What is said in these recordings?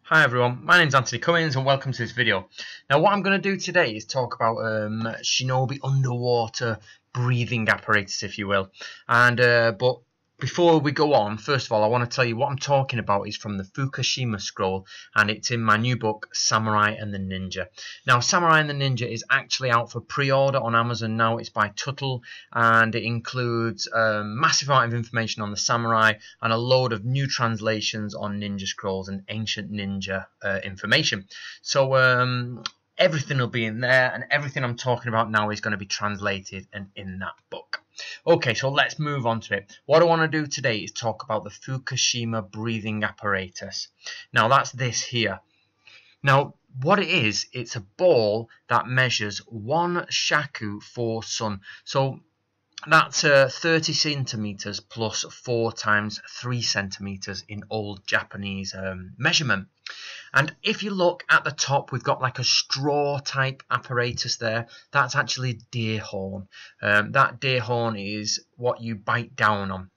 Hi everyone, my name's Anthony Cummins and welcome to this video. Now what I'm going to do today is talk about Shinobi underwater breathing apparatus, if you will. But before we go on, first of all I want to tell you what I'm talking about is from the Fukushima Scroll, and it's in my new book Samurai and the Ninja. Now Samurai and the Ninja is actually out for pre-order on Amazon now. It's by Tuttle and it includes a massive amount of information on the samurai and a load of new translations on ninja scrolls and ancient ninja information. So everything will be in there, and everything I'm talking about now is going to be translated and in that book. Okay, so let's move on to it. What I want to do today is talk about the Fukushima breathing apparatus. Now that's this here. Now what it is, it's a ball that measures 1 shaku for sun. So that's 30 centimeters plus 4 times 3 centimeters in old Japanese measurement. And if you look at the top, we've got like a straw type apparatus there. That's actually deer horn. That deer horn is what you bite down on.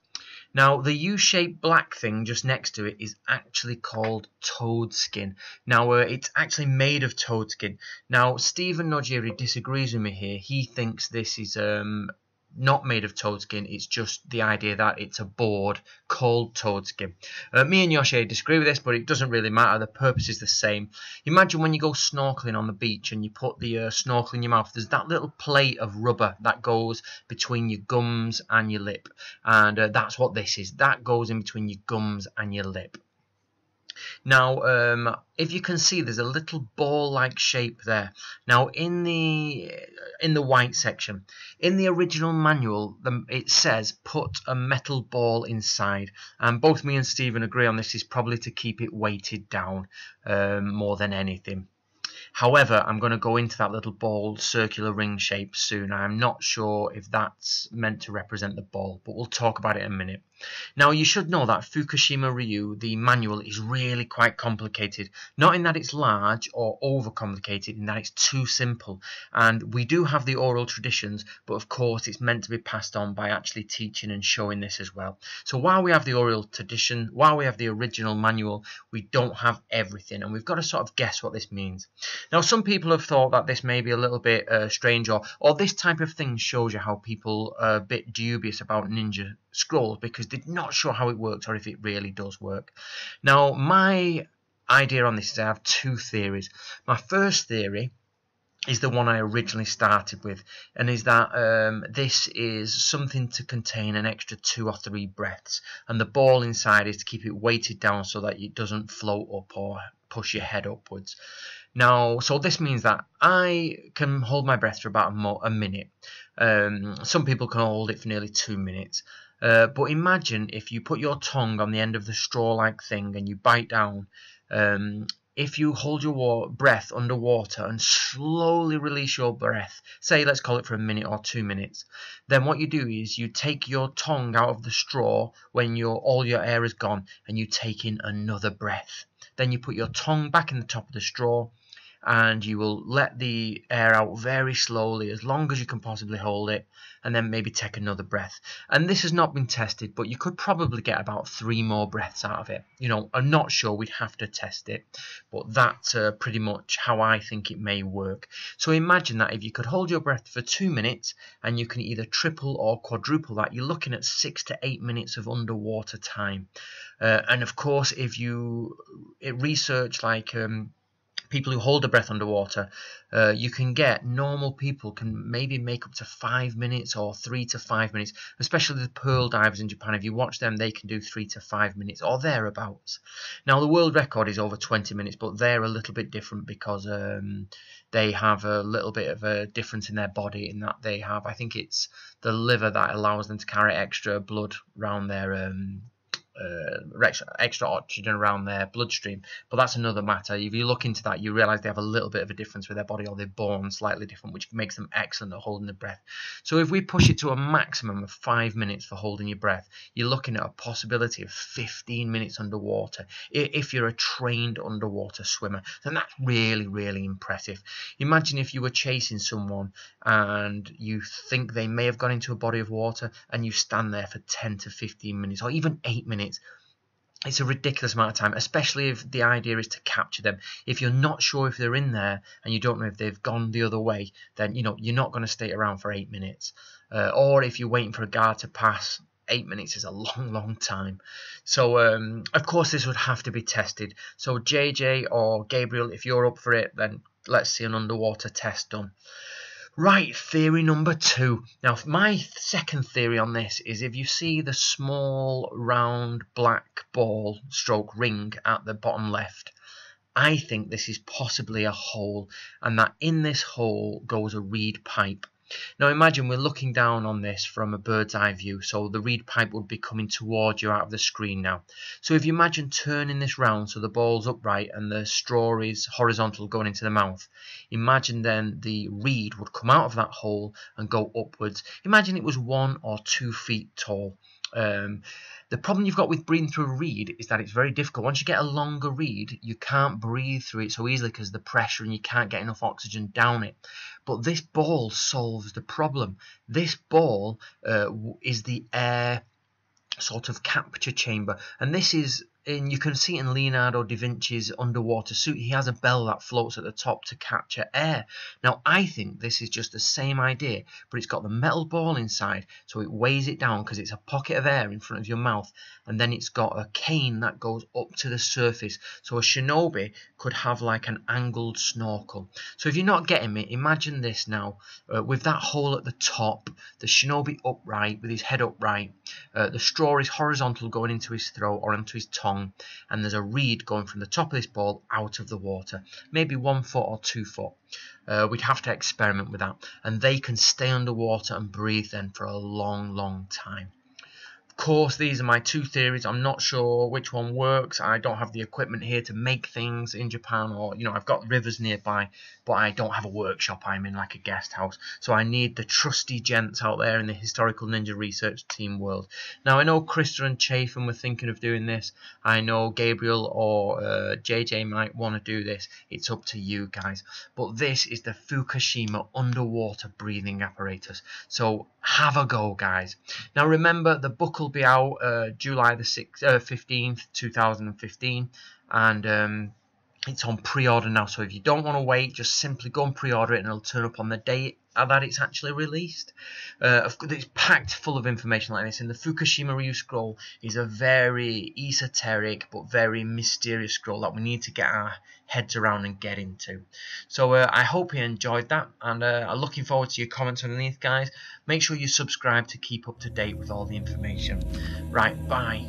Now, the U-shaped black thing just next to it is actually called toad skin. Now, it's actually made of toad skin. Now, Stephen Nojiri disagrees with me here. He thinks this is not made of toad skin. It's just the idea that it's a board called toad skin. Me and Yoshi disagree with this, but it doesn't really matter. The purpose is the same. Imagine when you go snorkeling on the beach and you put the snorkel in your mouth. There's that little plate of rubber that goes between your gums and your lip, and that's what this is. That goes in between your gums and your lip. Now, if you can see, there's a little ball-like shape there. Now, in the white section, in the original manual, it says put a metal ball inside, and both me and Stephen agree on this is probably to keep it weighted down more than anything. However, I'm going to go into that little ball circular ring shape soon. I'm not sure if that's meant to represent the ball, but we'll talk about it in a minute. Now, you should know that Fukushima Ryu, the manual, is really quite complicated. Not in that it's large or overcomplicated, in that it's too simple. And we do have the oral traditions, but of course it's meant to be passed on by actually teaching and showing this as well. So while we have the oral tradition, while we have the original manual, we don't have everything, and we've got to sort of guess what this means. Now, some people have thought that this may be a little bit strange, or this type of thing shows you how people are a bit dubious about ninja scrolls because they're not sure how it works or if it really does work. Now, my idea on this is I have two theories. My first theory is the one I originally started with, and is that this is something to contain an extra 2 or 3 breaths, and the ball inside is to keep it weighted down so that it doesn't float up or push your head upwards. Now, so this means that I can hold my breath for about a minute. Some people can hold it for nearly 2 minutes. But imagine if you put your tongue on the end of the straw-like thing and you bite down. If you hold your breath underwater and slowly release your breath, say let's call it for a minute or 2 minutes, then what you do is you take your tongue out of the straw when all your air is gone, and you take in another breath. Then you put your tongue back in the top of the straw, and you will let the air out very slowly, as long as you can possibly hold it, and then maybe take another breath. And this has not been tested, but you could probably get about 3 more breaths out of it. You know, I'm not sure, we'd have to test it, but that's pretty much how I think it may work. So imagine that if you could hold your breath for 2 minutes, and you can either triple or quadruple that, you're looking at 6 to 8 minutes of underwater time. And of course, if you research like people who hold their breath underwater, you can get normal people can maybe make up to 5 minutes or 3 to 5 minutes, especially the pearl divers in Japan. If you watch them, they can do 3 to 5 minutes or thereabouts. Now, the world record is over 20 minutes, but they're a little bit different because they have a little bit of a difference in their body, in that they have, I think it's the liver that allows them to carry extra blood around their extra oxygen around their bloodstream, but that's another matter. If you look into that, you realise they have a little bit of a difference with their body, or they're born slightly different, which makes them excellent at holding the breath. So if we push it to a maximum of 5 minutes for holding your breath, you're looking at a possibility of 15 minutes underwater. If you're a trained underwater swimmer, then that's really, really impressive. Imagine if you were chasing someone and you think they may have gone into a body of water, and you stand there for 10 to 15 minutes or even 8 minutes. It's a ridiculous amount of time, especially if the idea is to capture them. If you're not sure if they're in there and you don't know if they've gone the other way, then you're not going to stay around for 8 minutes. Or if you're waiting for a guard to pass, 8 minutes is a long, long time. So, of course, this would have to be tested. So, JJ or Gabriel, if you're up for it, then let's see an underwater test done. Right, theory number 2. Now, my second theory on this is if you see the small, round, black ball stroke ring at the bottom left, I think this is possibly a hole, and that in this hole goes a reed pipe. Now imagine we're looking down on this from a bird's eye view, so the reed pipe would be coming towards you out of the screen now. So if you imagine turning this round so the ball's upright and the straw is horizontal going into the mouth, imagine then the reed would come out of that hole and go upwards. Imagine it was 1 or 2 feet tall. The problem you've got with breathing through a reed is that it's very difficult. Once you get a longer reed, you can't breathe through it so easily because of the pressure and you can't get enough oxygen down it. But this ball solves the problem. This ball is the air sort of capture chamber, and this is you can see in Leonardo da Vinci's underwater suit. He has a bell that floats at the top to capture air. Now I think this is just the same idea, but it's got the metal ball inside, so it weighs it down because it's a pocket of air in front of your mouth, and then it's got a cane that goes up to the surface, so a shinobi could have like an angled snorkel. So if you're not getting me, imagine this now, with that hole at the top, the shinobi upright with his head upright, the straw is horizontal going into his throat or into his tongue, and there's a reed going from the top of this ball out of the water, maybe 1 foot or 2 foot. We'd have to experiment with that, and they can stay underwater and breathe then for a long, long time. Of course, these are my 2 theories. I'm not sure which one works. I don't have the equipment here to make things in Japan, or I've got rivers nearby, but I don't have a workshop. I'm in like a guest house, so I need the trusty gents out there in the Historical Ninja Research Team world. Now I know Krista and Chafin were thinking of doing this. I know Gabriel or JJ might want to do this. It's up to you guys. But this is the Fukushima underwater breathing apparatus. So have a go, guys. Now remember, the book will be out July the 15th, 2015, and it's on pre-order now. So if you don't want to wait, just simply go and pre-order it, and it'll turn up on the day that it's actually released. It's packed full of information like this, and the Fukushima Ryu scroll is a very esoteric but very mysterious scroll that we need to get our heads around and get into. So I hope you enjoyed that, and I'm looking forward to your comments underneath, guys. Make sure you subscribe to keep up to date with all the information. Right, bye.